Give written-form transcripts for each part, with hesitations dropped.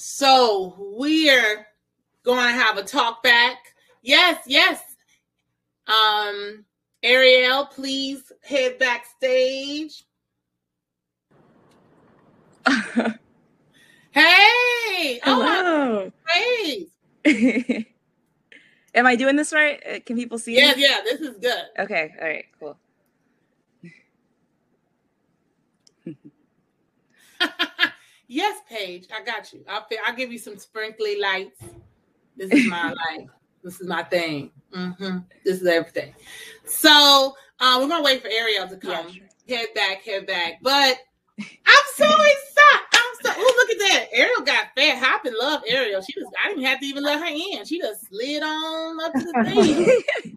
So we're going to have a talk back. Yes, yes. Ariel, please head backstage. Hey! Hello. Oh, hey! Am I doing this right? Can people see Yeah, me? yeah, this is good. Okay, all right, cool. Yes, Paige, I got you. I'll give you some sprinkly lights. This is my life. This is my thing. This is everything. So we're gonna wait for Ariel to come. Yeah, sure. Head back. But I'm so excited. Oh, look at that. Ariel got fat. Hop and love Ariel. I didn't have to even let her in. She just slid on up to the thing.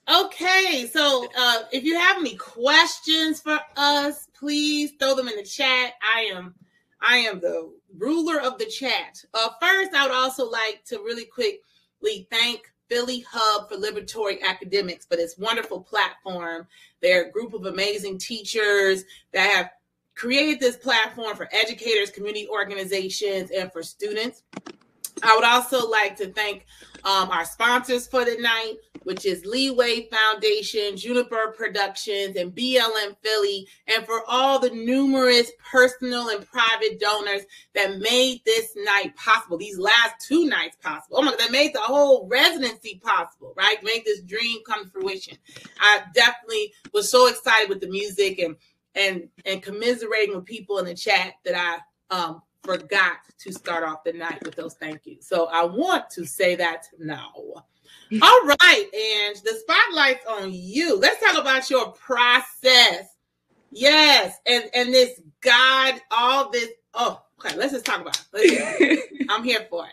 Okay, so if you have any questions for us, please throw them in the chat. I am the ruler of the chat. First, I would also like to really quickly thank Philly Hub for Liberatory Academics for this wonderful platform. They're a group of amazing teachers that have created this platform for educators, community organizations, and for students. I would also like to thank our sponsors for the night, which is Leeway Foundation, Juniper Productions, and BLM Philly, and for all the numerous personal and private donors that made this night possible, these last two nights possible. Oh my God, that made the whole residency possible, right? Make this dream come to fruition. I definitely was so excited with the music and commiserating with people in the chat that I forgot to start off the night with those thank yous. So I want to say that now. All right, and the spotlight's on you. Let's talk about your process. Yes, and this God, all this. Oh, okay, let's just talk about it. I'm here for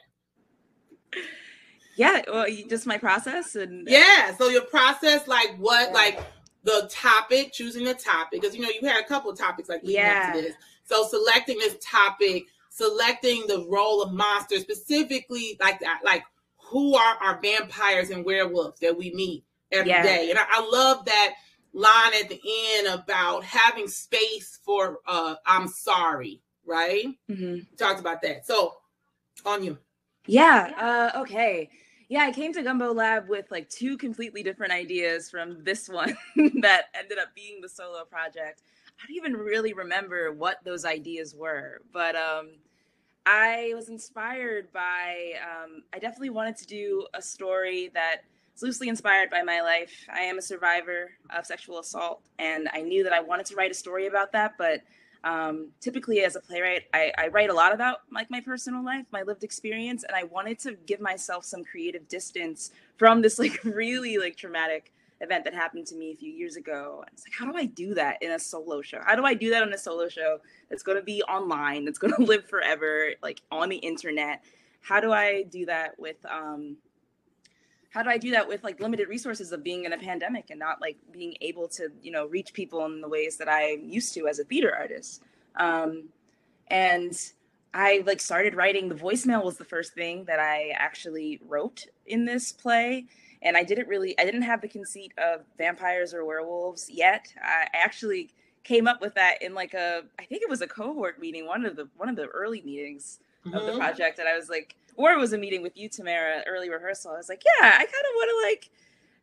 it. Yeah, well, just my process. Yeah, so your process, like what, like the topic, choosing the topic, because, you had a couple of topics like leading up to this. So selecting this topic, selecting the role of monsters, specifically like that, like who are our vampires and werewolves that we meet every day. And I love that line at the end about having space for I'm sorry, right? Mm-hmm. Talked about that. So on you. Okay. Yeah, I came to Gumbo Lab with like two completely different ideas from this one that ended up being the solo project. I don't even really remember what those ideas were, but I was inspired by, I definitely wanted to do a story that is loosely inspired by my life. I am a survivor of sexual assault, and I knew that I wanted to write a story about that, but typically as a playwright, I write a lot about like my personal life, my lived experience, and I wanted to give myself some creative distance from this like really like traumatic event that happened to me a few years ago. And it's like, how do I do that in a solo show? How do I do that on a solo show that's going to be online, that's going to live forever, like on the internet? How do I do that with like limited resources of being in a pandemic and not like being able to, reach people in the ways that I used to as a theater artist? And I like started writing. The voicemail was the first thing that I actually wrote in this play. And I didn't have the conceit of vampires or werewolves yet. I actually came up with that in like I think it was a cohort meeting, one of the early meetings of the project. And I was like, or it was a meeting with you, Tamara, early rehearsal. I was like, yeah, I kind of want to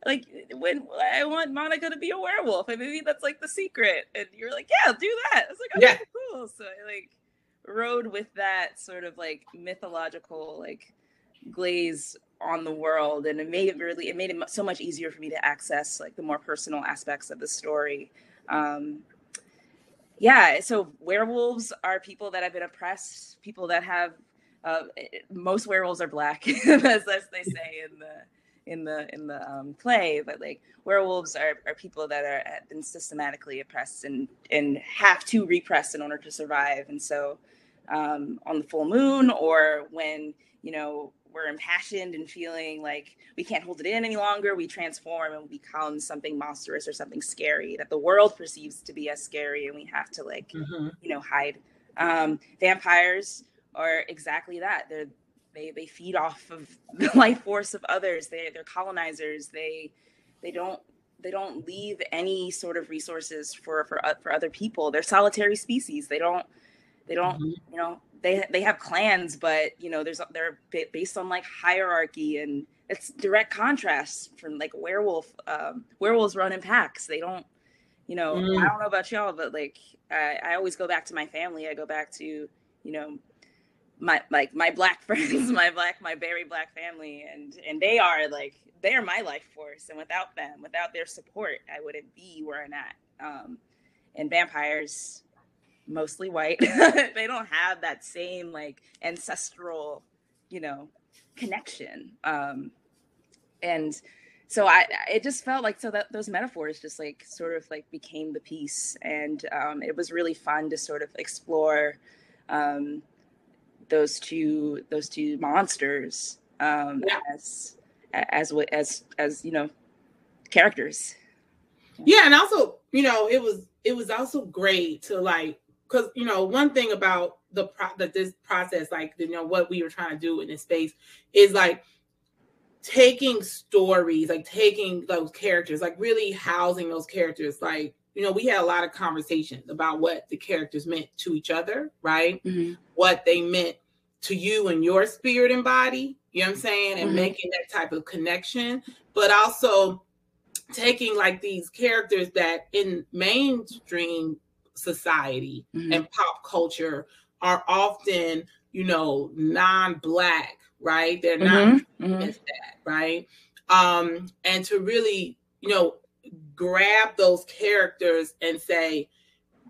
like when I want Monica to be a werewolf, and maybe that's like the secret. And you're like, yeah, do that. I was like, okay, cool. So I like rode with that sort of like mythological like glaze on the world, and it made it so much easier for me to access like the more personal aspects of the story. So werewolves are people that have been oppressed, people that have most werewolves are black, as they say in the play, but like werewolves are people that have been systematically oppressed and have to repress in order to survive. And so on the full moon, or when we're impassioned and feeling like we can't hold it in any longer, we transform and become something monstrous or something scary that the world perceives to be as scary, and we have to like hide. Vampires are exactly that. They feed off of the life force of others. They're colonizers. They don't leave any sort of resources for other people. They're solitary species. They don't they have clans, but you know, they're based on like hierarchy, and it's direct contrast from like werewolves run in packs. They don't, you know, I don't know about y'all, but like I always go back to my family. I go back to, you know, my black friends, my very black family, and they are my life force, and without them, without their support, I wouldn't be where I'm at. And vampires, mostly white, they don't have that same like ancestral, you know, connection. And so it just felt like, so that those metaphors just like sort of like became the piece, and it was really fun to sort of explore those two monsters as you know, characters. Yeah, and also, you know, it was also great to like, because you know, one thing about this process, like, you know, what we were trying to do in this space is like taking stories, like taking those characters, like really housing those characters. Like, you know, we had a lot of conversations about what the characters meant to each other, right? Mm-hmm. What they meant to you and your spirit and body, you know what I'm saying? And making that type of connection, but also taking like these characters that in mainstream society and pop culture are often, you know, non-Black, right? They're not as that, right? And to really, you know, grab those characters and say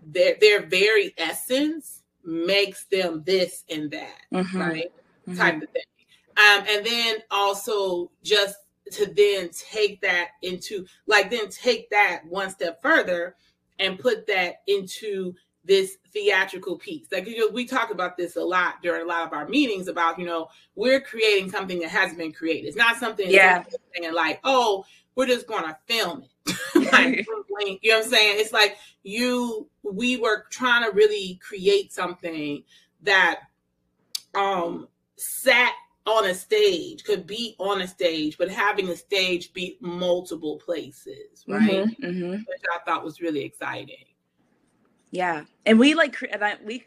their very essence makes them this and that, right? Type of thing. And then also just to then take that into, like, then take that one step further and put that into this theatrical piece. Like, you know, we talk about this a lot during a lot of our meetings about, you know, we're creating something that hasn't been created. It's not something saying like, oh, we're just going to film it. Like, you know what I'm saying? It's like we were trying to really create something that sat on a stage, could be on a stage, but having a stage be multiple places, right? Which I thought was really exciting. Yeah, and we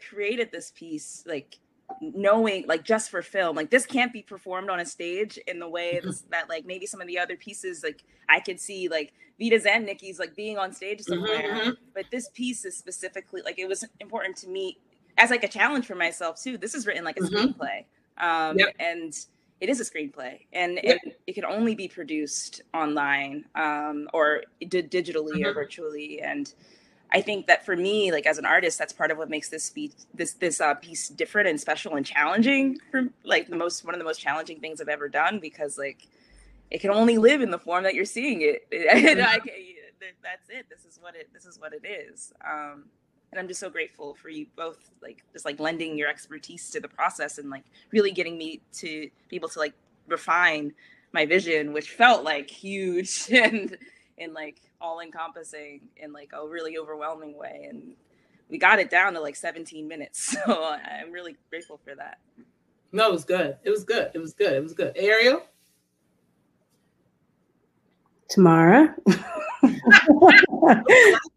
created this piece like knowing, like, just for film, like this can't be performed on a stage in the way that like maybe some of the other pieces, like I could see like Vita's and Niki's like being on stage somewhere, but this piece is specifically like, it was important to me as like a challenge for myself too. This is written like a screenplay. And it is a screenplay, and it can only be produced online or digitally or virtually. And I think that for me, like as an artist, that's part of what makes this piece different and special and challenging. For like one of the most challenging things I've ever done, because like it can only live in the form that you're seeing it. That's it. This is what it is. And I'm just so grateful for you both, like just like lending your expertise to the process and like really getting me to be able to like refine my vision, which felt like huge and like all encompassing in like a really overwhelming way. And we got it down to like 17 minutes. So I'm really grateful for that. No, it was good. It was good. It was good. It was good. Ariel? Tamara?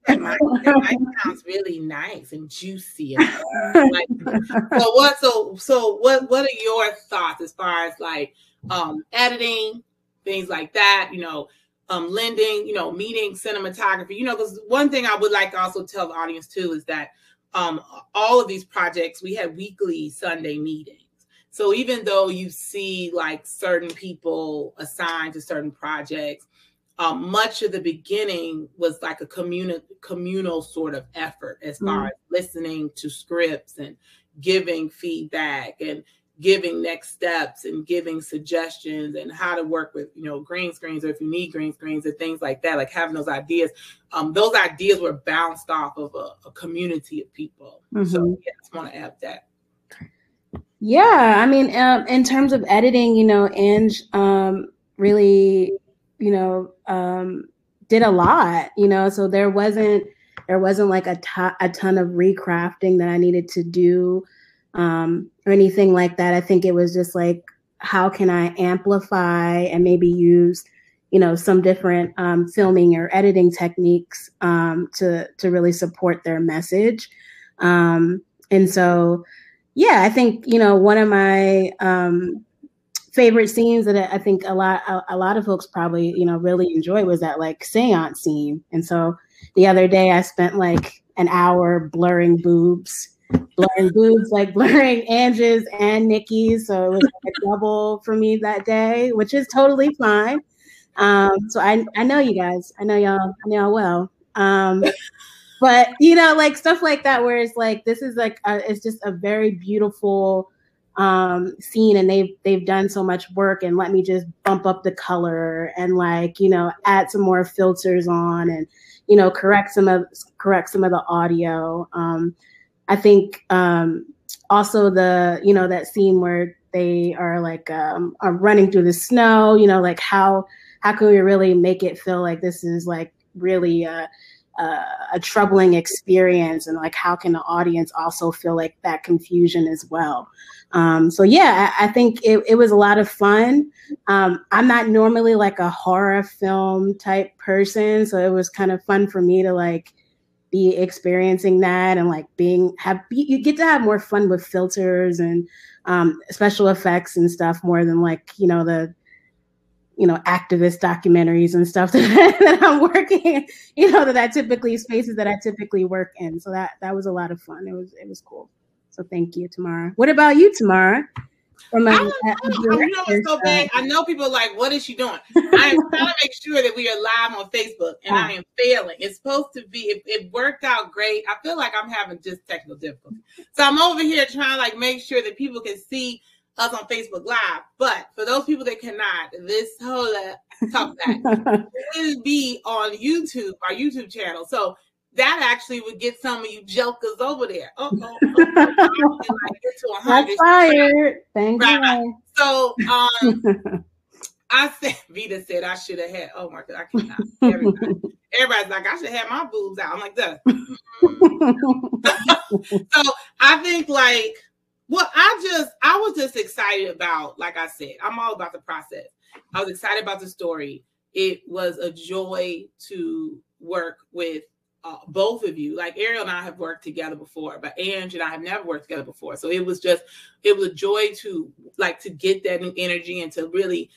That sounds really nice and juicy. Like, so what are your thoughts as far as like editing, things like that, you know, lending, you know, meeting cinematography, you know, because one thing I would like to also tell the audience too is that all of these projects, we had weekly Sunday meetings. So even though you see like certain people assigned to certain projects, much of the beginning was like a communal sort of effort as far as listening to scripts and giving feedback and giving next steps and giving suggestions and how to work with, you know, green screens, or if you need green screens or things like that, like having those ideas. Those ideas were bounced off of a community of people. So yeah, I just want to add that. Yeah, I mean, in terms of editing, you know, Ange really, you know, did a lot, you know, so there wasn't like a ton of recrafting that I needed to do or anything like that. I think it was just like, how can I amplify and maybe use, you know, some different filming or editing techniques to really support their message. And so, yeah, I think, one of my favorite scenes that I think a lot of folks probably, really enjoy was that like seance scene. And so the other day I spent like an hour blurring boobs, like blurring Angie's and Niki's. So it was like a double for me that day, which is totally fine. So I know you guys, I know y'all well. But like stuff like that where it's like this is like it's just a very beautiful scene, and they've done so much work, and let me just bump up the color and like add some more filters on, and correct some of the audio. I think also the that scene where they are like are running through the snow, like how can we really make it feel like this is like really a troubling experience, and like how can the audience also feel like that confusion as well. So yeah, I think it was a lot of fun. I'm not normally like a horror film type person, so it was kind of fun for me to like be experiencing that, and like you get to have more fun with filters and special effects and stuff more than like the activist documentaries and stuff that I'm working, that I typically spaces that I typically work in. So that was a lot of fun. It was cool. So thank you, Tamara. What about you, Tamara? From it's so bad. I know people are like, what is she doing? I am trying to make sure that we are live on Facebook, and I am failing. It's supposed to be, it worked out great. I feel like I'm having just technical difficulties. So I'm over here trying to like make sure that people can see us on Facebook Live. But for those people that cannot, this whole Talkback will be on YouTube, our YouTube channel. So that actually would get some of you jokers over there. That's fired. Thank you. So I said, Vita said I should have had. Oh my God, I cannot. Everybody's like, I should have had my boobs out. I'm like, duh. So I think like, well, I was just excited about, like I said, I'm all about the process. I was excited about the story. It was a joy to work with both of you. Like Ariel and I have worked together before, but Ange and I have never worked together before. So it was a joy to get that new energy and to really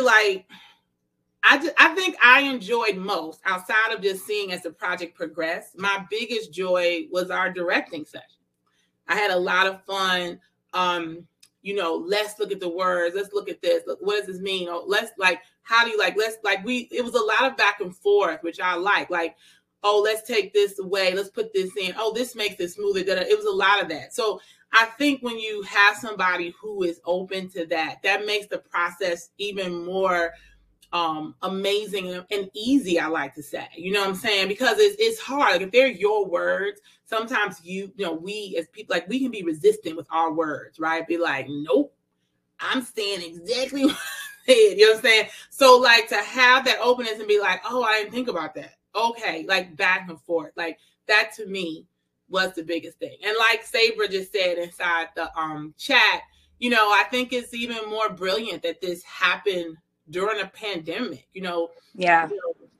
like, I think I enjoyed most, outside of just seeing as the project progressed, my biggest joy was our directing session. I had a lot of fun. Let's look at the words. Let's look at this. Look, what does this mean? Let's like, how do you like, it was a lot of back and forth, which I like, oh, let's take this away. Let's put this in. Oh, this makes this smoother. It was a lot of that. So I think when you have somebody who is open to that, that makes the process even more amazing and easy, I like to say. You know what I'm saying? Because it's hard. Like if they're your words, sometimes we as people, like we can be resistant with our words, right? Be like, nope, I'm saying exactly what I said. You know what I'm saying? So like to have that openness and be like, oh, I didn't think about that. Okay, like back and forth. Like that to me was the biggest thing. And like Sabra just said inside the chat, I think it's even more brilliant that this happened during a pandemic,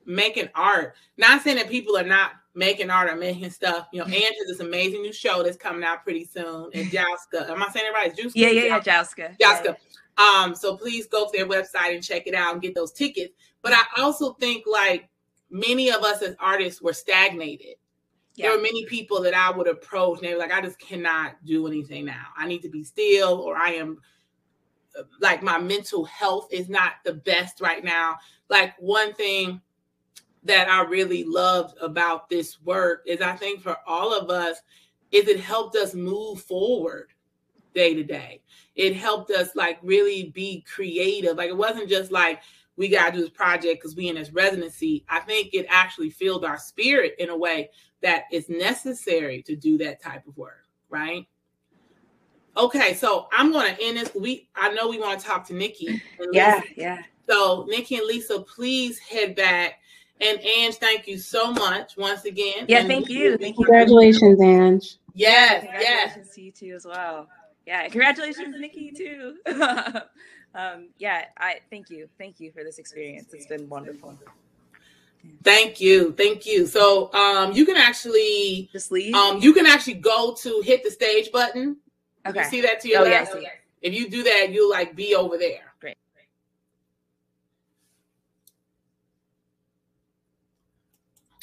making art. Not saying that people are not making art or making stuff. Ange has this amazing new show that's coming out pretty soon. And Jouska, am I saying it right? Jouska? Yeah, Jouska. Yeah. So please go to their website and check it out and get those tickets. But I also think like many of us as artists were stagnated. Yeah. There were many people that I would approach and they were like, I just cannot do anything now. I need to be still, or I am like my mental health is not the best right now. Like one thing that I really loved about this work is I think for all of us is it helped us move forward day to day. It helped us like really be creative. Like it wasn't just like we got to do this project because we in this residency. I think it actually filled our spirit in a way that is necessary to do that type of work, right? Okay, so I'm going to end this. I know we want to talk to Niki. Yeah. So Niki and Lisa, please head back. And Ange, thank you so much once again. Yeah, thank you. Congratulations, Ange. Yes, congratulations to you too as well. Yeah, and congratulations, Niki too. I thank you for this experience. It's been wonderful. Thank you. So you can actually Just leave. You can actually go to hit the stage button. Okay. You see that to your left? Yeah, I see. If you do that, you'll like be over there. Great.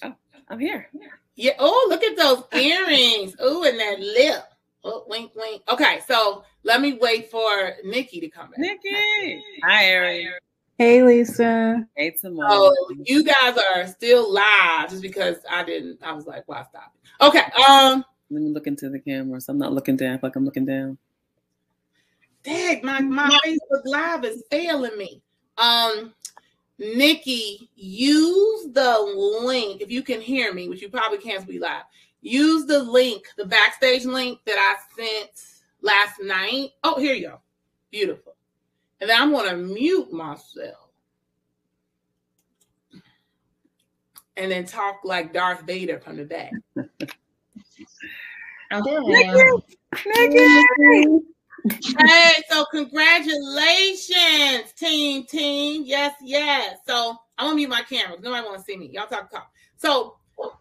Oh, I'm here. Yeah. Oh, look at those earrings. Oh, and that lip. Oh, wink, wink. Okay, so let me wait for Niki to come back. Niki. Hi, Ariel. Hey, Lisa. Hey, Tamara. So you guys are still live just because I was like, why stop? Okay. Let me look into the camera. So I'm not looking down. Like I'm looking down. Dang, my Facebook Live is failing me. Niki, use the link if you can hear me, which you probably can't be live. Use the link, the backstage link that I sent last night. Oh, here you go. Beautiful. And then I'm going to mute myself. And then talk like Darth Vader from the back. Niki. Hey, so congratulations, team. Yes. So I'm gonna mute my camera. Nobody want to see me. Y'all talk. So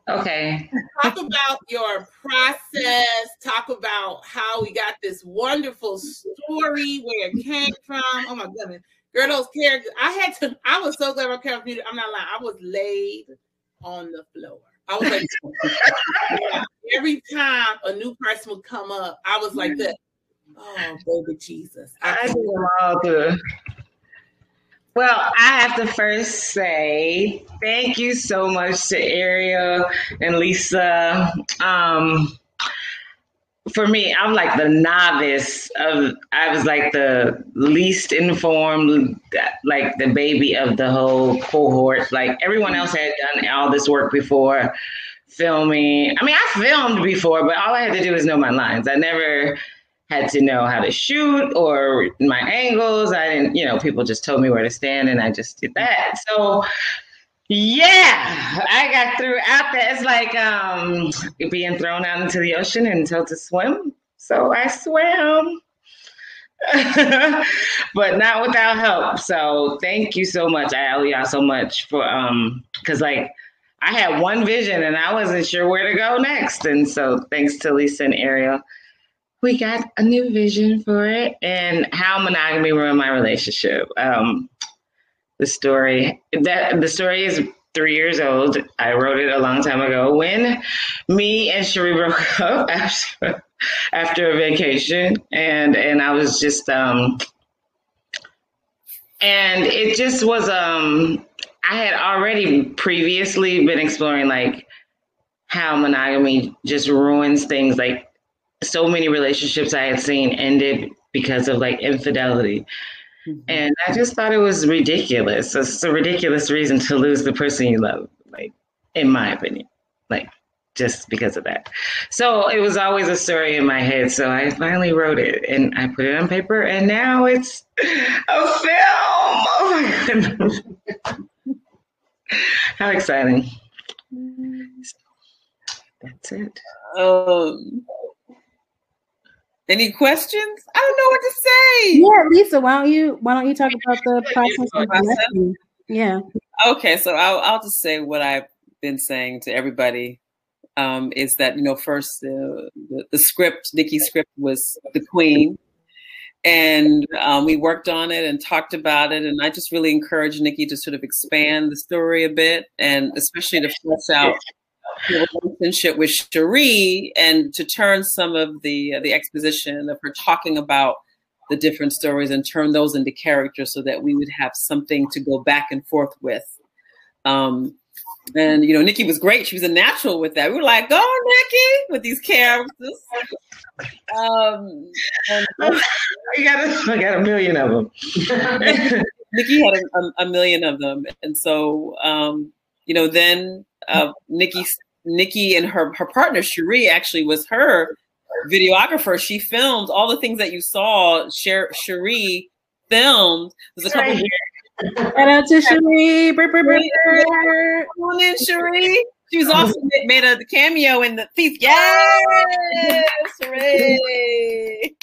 okay. Talk about your process. Talk about how we got this wonderful story, where it came from. Oh my goodness. Girl, those characters. I was so glad my computer. I'm not lying. I was laid on the floor. I was like, every time a new person would come up, I was like this. Oh, baby Jesus. I do them all too. Well, I have to first say thank you so much to Ariel and Lisa. For me, I'm like the novice I was like the least informed, like the baby of the whole cohort. Like everyone else had done all this work before filming. I mean, I filmed before, but all I had to do was know my lines. I never had to know how to shoot or my angles. I didn't, people just told me where to stand and I just did that. So yeah, I got through out there. It's like being thrown out into the ocean and told to swim. So I swam, but not without help. So thank you so much. I owe y'all so much for, because like I had one vision and I wasn't sure where to go next. And so thanks to Lisa and Ariel, we got a new vision for it and how monogamy ruined my relationship. The story is 3 years old. I wrote it a long time ago when me and Cherie broke up after a vacation, and I was just and it just was I had already previously been exploring like how monogamy just ruins things. Like so many relationships I had seen ended because of like infidelity. And I just thought it was ridiculous. It's a ridiculous reason to lose the person you love, like, in my opinion, like, just because of that. So it was always a story in my head. So I finally wrote it and I put it on paper and now it's a film. Oh my goodness. How exciting. That's it. Any questions? I don't know what to say. Yeah, Lisa, why don't you talk about the process of directing? Yeah. Okay, so I'll just say what I've been saying to everybody is that first the script, Niki's script was The Queen, and we worked on it and talked about it, and I just really encouraged Niki to sort of expand the story a bit, and especially to flesh out the relationship with Cherie and to turn some of the exposition of her talking about the different stories and turn those into characters so that we would have something to go back and forth with. And Niki was great. She was a natural with that. We were like, go Niki with these characters. I got a million of them. Niki had a million of them. And so, then Niki and her partner Cherie actually was her videographer. She filmed all the things that you saw. Cherie filmed. There's a couple. Shout out to Cherie. Come on in, Cherie. She was also made a cameo in the piece. Yes, Cherie.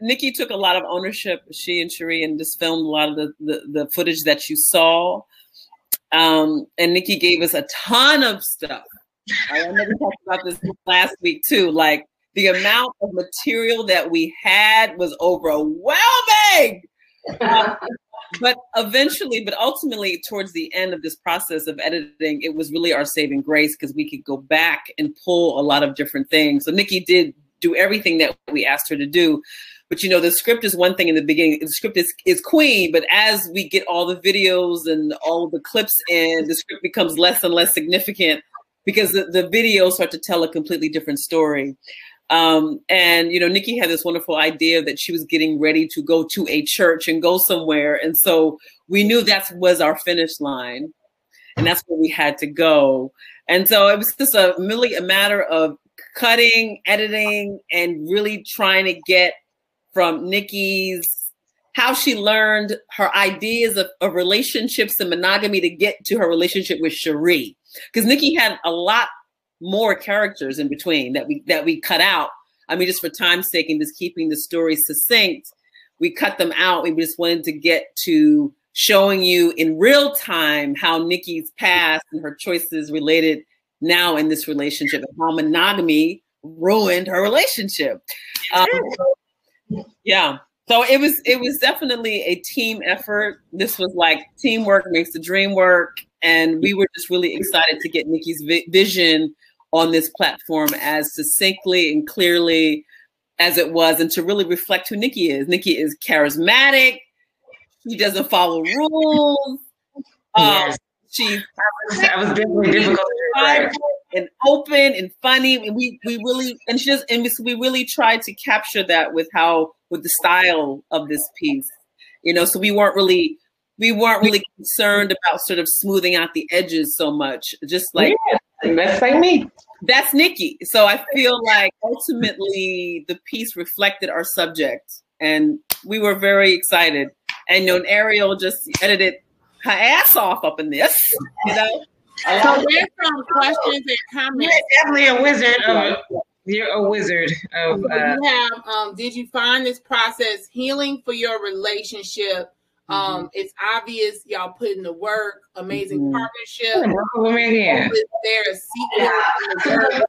Niki took a lot of ownership, she and Cherie, and just filmed a lot of the footage that you saw. And Niki gave us a ton of stuff. I know we talked about this last week too. Like the amount of material that we had was overwhelming. But ultimately, towards the end of this process of editing, it was really our saving grace because we could go back and pull a lot of different things. So Niki did do everything that we asked her to do. But, you know, the script is one thing in the beginning. The script is queen. But as we get all the videos and all the clips in, the script becomes less and less significant because the videos start to tell a completely different story. And, you know, Niki had this wonderful idea that she was getting ready to go to a church and go somewhere. And so we knew that was our finish line. And that's where we had to go. And so it was just really a matter of cutting, editing, and really trying to get from Niki's, how she learned her ideas of relationships and monogamy to get to her relationship with Cherie. Because Niki had a lot more characters in between that we cut out. I mean, just for time's sake and just keeping the story succinct, we cut them out. We just wanted to get to showing you in real time how Niki's past and her choices related now in this relationship and how monogamy ruined her relationship. Yeah. So it was definitely a team effort. This was like teamwork makes the dream work. And we were just really excited to get Niki's vision on this platform as succinctly and clearly as it was, and to really reflect who Niki is. Niki is charismatic. She doesn't follow rules. Yes. That was definitely difficult. And open and funny, and we really tried to capture that with the style of this piece, you know. So we weren't really concerned about sort of smoothing out the edges so much. Just like that's like me. That's Niki. So I feel like ultimately the piece reflected our subject, and we were very excited. And you know, Ariel just edited her ass off up in this, you know. So there's some questions and comments. You're definitely a wizard. You're a wizard of. Did you find this process healing for your relationship? It's obvious y'all put in the work. Amazing partnership. Is there a sequel?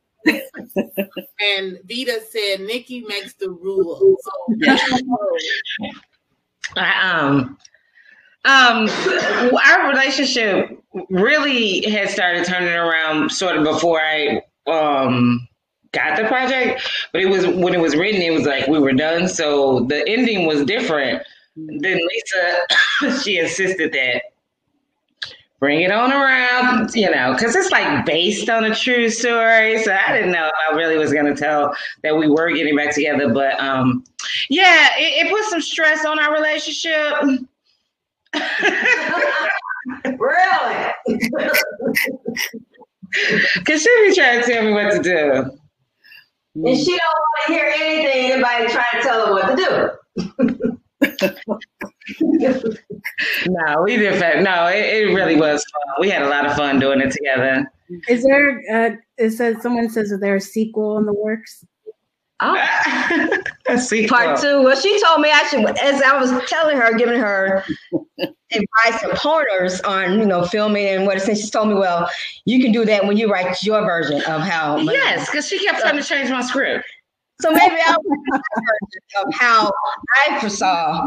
And Vita said Niki makes the rules. Our relationship really had started turning around sort of before I got the project, but it was when it was written, it was like we were done. So the ending was different. Then Lisa, she insisted that bring it on around, you know, because it's like based on a true story. So I didn't know if I really was going to tell that we were getting back together. But it put some stress on our relationship. Really? Because she be trying to tell me what to do. And she don't want to hear anything anybody trying to tell her what to do. No, we did. No, it really was fun. We had a lot of fun doing it together. Is there? Someone says that there's a sequel in the works. Oh, a sequel. Part 2. Well, she told me actually, as I was telling her, giving her advice and pointers on, you know, filming and what. She told me, well, you can do that when you write your version of how. Yes, because she kept trying to change my script. So maybe I'll of how I foresaw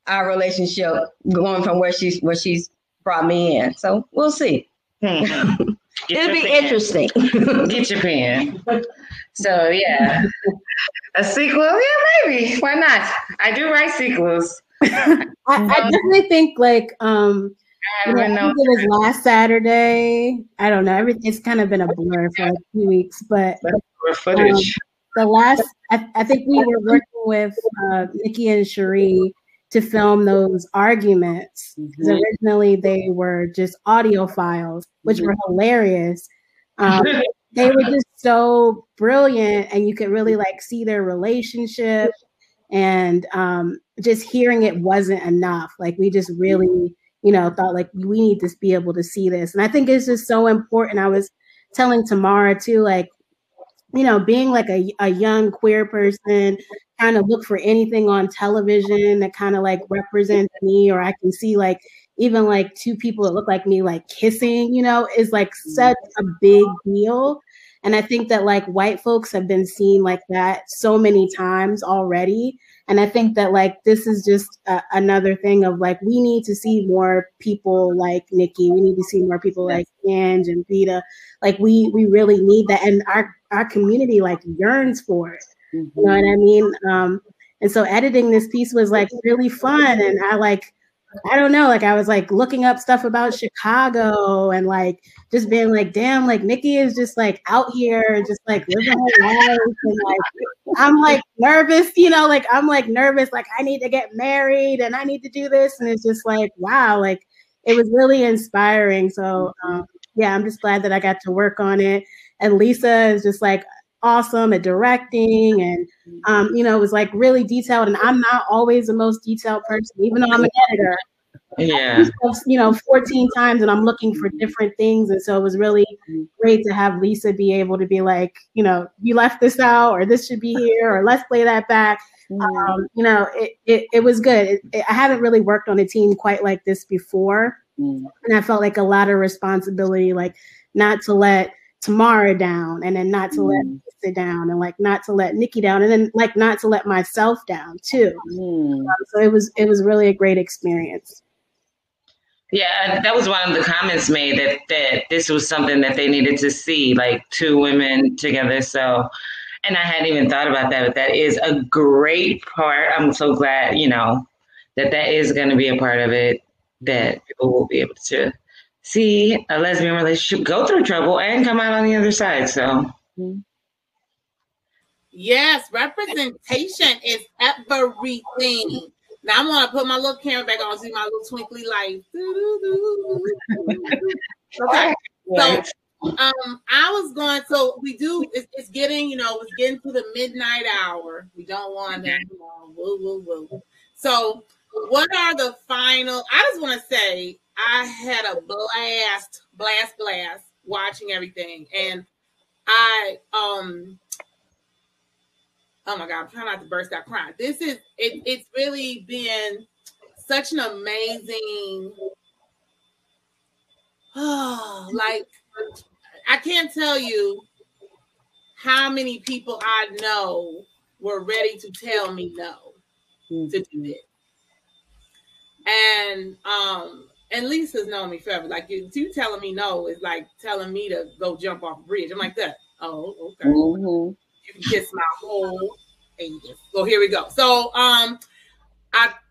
our relationship going from where she's brought me in. So we'll see. It'll be interesting. Get your pen. So yeah, a sequel. Yeah, maybe. Why not? I do write sequels. I definitely think like I think it was last Saturday. I don't know. It's kind of been a blur for like a few weeks, but footage. The last, I think we were working with Niki and Cherie to film those arguments. Because originally they were just audio files, which were hilarious. They were just so brilliant, and you could really like see their relationship. And just hearing it wasn't enough. Like we just really, you know, thought like we need to be able to see this. And I think it's just so important. I was telling Tamara too, like, you know, being like a young queer person, kind of look for anything on television that kind of like represents me, or I can see like even like two people that look like me like kissing, you know, is like such a big deal. And I think that like white folks have been seen like that so many times already. And I think that like this is just another thing of like we need to see more people like Niki. We need to see more people like Ange and Vita. Like we really need that, and our community like yearns for it. You know what I mean? And so editing this piece was like really fun, and I don't know, like I was like looking up stuff about Chicago and like just being like, damn, like Niki is just like out here, just like living her life, and like I'm like nervous, you know, like I'm like nervous, like I need to get married and I need to do this, and it's just like wow, like it was really inspiring. So yeah, I'm just glad that I got to work on it, and Lisa is just like awesome at directing, and you know, it was like really detailed, and I'm not always the most detailed person, even though I'm an editor. Yeah. You know, 14 times, and I'm looking for different things, and so it was really great to have Lisa be able to be like, you know, you left this out, or this should be here, or let's play that back. You know, it was good. I haven't really worked on a team quite like this before, and I felt like a lot of responsibility, like not to let Tamara down, and then not to let Lisa down, and like not to let Niki down, and then like not to let myself down too. So it was really a great experience. Yeah, that was one of the comments made that this was something that they needed to see, like two women together. So, and I hadn't even thought about that, but that is a great part. I'm so glad, you know, that is going to be a part of it, that people will be able to see a lesbian relationship go through trouble and come out on the other side. So. Yes, representation is everything. Now I'm gonna put my little camera back on, see my little twinkly light. Okay, so I was going. So we do. It's getting, you know, it's getting to the midnight hour. We don't want to, you know, woo, woo, woo. So, what are the final? I just want to say I had a blast watching everything, and I oh my God, I'm trying not to burst out crying. This is it's really been such an amazing, like I can't tell you how many people I know were ready to tell me no to do it. And Lisa's known me forever. Like you telling me no is like telling me to go jump off a bridge. I'm like that. Oh, okay. You can kiss my whole anus. So here we go. So I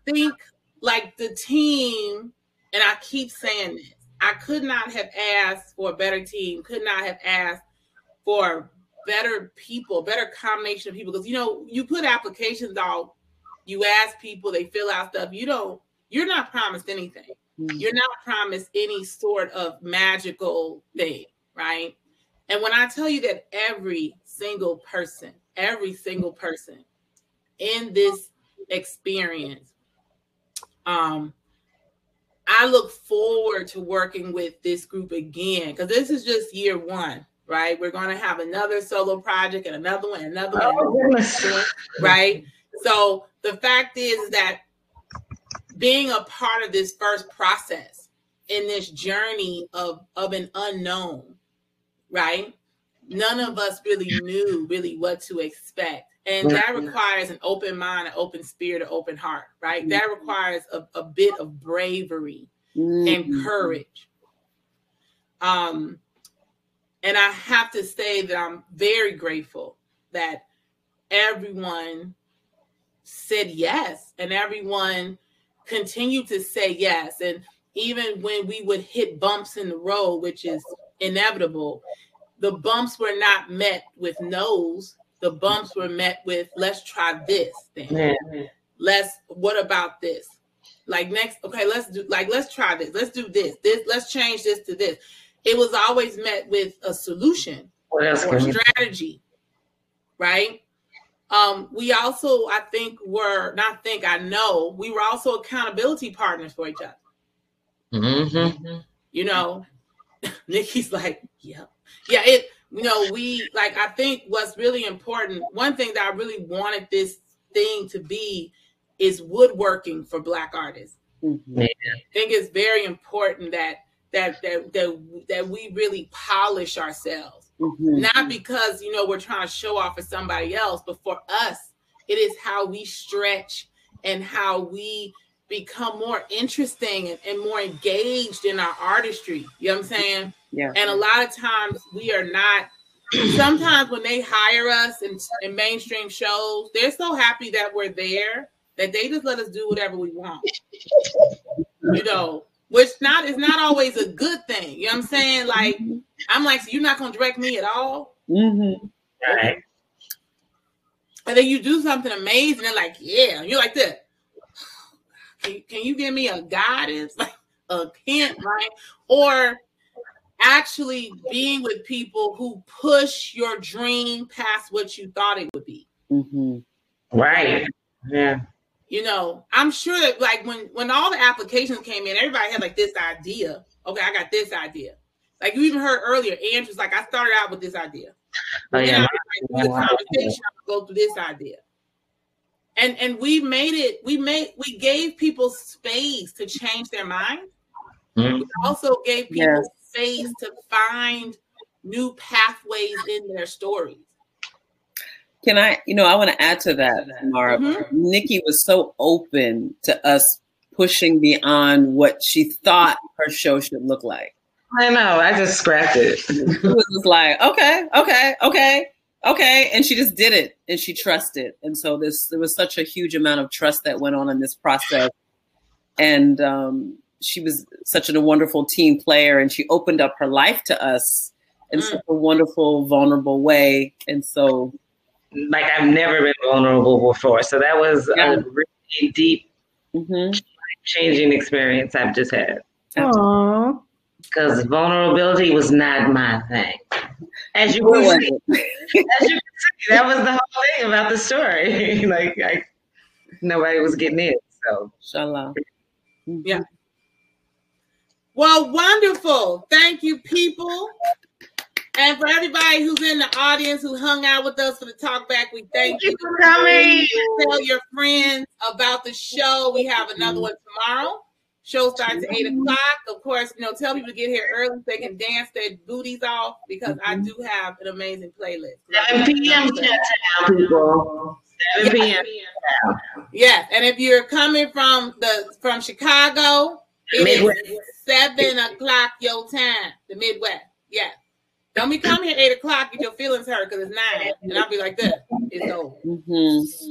think like the team, and I keep saying this, I could not have asked for a better team, could not have asked for better people, better combination of people. Because, you know, you put applications out, you ask people, they fill out stuff. You're not promised anything. You're not promised any sort of magical thing, right? And when I tell you that every single person in this experience, I look forward to working with this group again, because this is just year one, right? We're going to have another solo project and another one, right? So the fact is that being a part of this first process in this journey of an unknown, right? None of us really knew what to expect. And that requires an open mind, an open spirit, an open heart, right? That requires a bit of bravery and courage. And I have to say that I'm very grateful that everyone said yes, and everyone continued to say yes. And even when we would hit bumps in the road, which is inevitable, the bumps were not met with no's. The bumps were met with, let's try this thing. What about this? Like next, okay, let's try this. Let's do this. Let's change this to this. It was always met with a solution or a strategy, right? We also, I know we were also accountability partners for each other. You know, Niki's like, yeah. You know, I think what's really important, one thing that I really wanted this thing to be is woodworking for Black artists. Mm-hmm. I think it's very important that we really polish ourselves. Mm-hmm. Not because, you know, we're trying to show off for somebody else, but for us, it is how we stretch and how we become more interesting and more engaged in our artistry. You know what I'm saying? Yeah. And a lot of times we are not. Sometimes when they hire us in mainstream shows, they're so happy that we're there that they just let us do whatever we want. You know, which is not always a good thing. You know what I'm saying? Like, I'm like, so you're not gonna direct me at all? Mm-hmm. Right. And then you do something amazing, and like, yeah, and you're like this. Can you give me a guidance, like a hint, right? Or actually being with people who push your dream past what you thought it would be. Mm-hmm. Right. Yeah. You know, I'm sure that like when all the applications came in, everybody had like this idea. Okay, I got this idea. Like you even heard earlier, Andrew's like, I started out with this idea. But then I was like, through the conversation, I go through this idea. And we gave people space to change their mind. Mm-hmm. We also gave people space to find new pathways in their stories. Can I, I want to add to that, Tamara. Mm-hmm. Niki was so open to us pushing beyond what she thought her show should look like. I know. I just scrapped it. It was just like, okay. And she just did it and she trusted. And so there was such a huge amount of trust that went on in this process. And she was such a wonderful team player and she opened up her life to us in such a wonderful, vulnerable way. And so, like I've never been vulnerable before. So that was a really deep, changing experience I've just had. Aww. Because vulnerability was not my thing. As you can see, that was the whole thing about the story. like nobody was getting in. So, inshallah. Yeah. Well, wonderful. Thank you, people. And for everybody who's in the audience who hung out with us for the Talkback, we thank you for coming. Tell your friends about the show. We have another one tomorrow. Show starts at 8:00. Of course, tell people to get here early so they can dance their booties off because I do have an amazing playlist. 7 p.m. people. 7 p.m. Yes, and if you're coming from Chicago, Midwest. It is 7:00 your time, the Midwest. Yeah. Don't be coming here 8:00, get your feelings hurt because it's 9. And I'll be like this. It's over. Mm-hmm.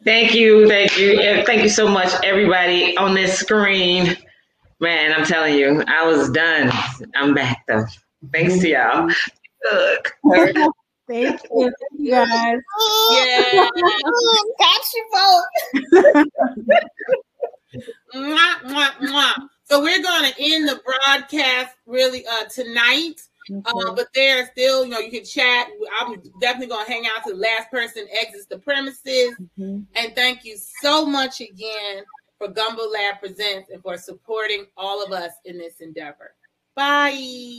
Thank you. And thank you so much, everybody on this screen. Man, I'm telling you, I was done. I'm back though. Thanks to y'all. Thank you guys. Yeah. Got you both. So we're going to end the broadcast really tonight. But there's still, you can chat. I'm definitely going to hang out till the last person exits the premises. And thank you so much again for Gumbo Lab Presents and for supporting all of us in this endeavor. Bye.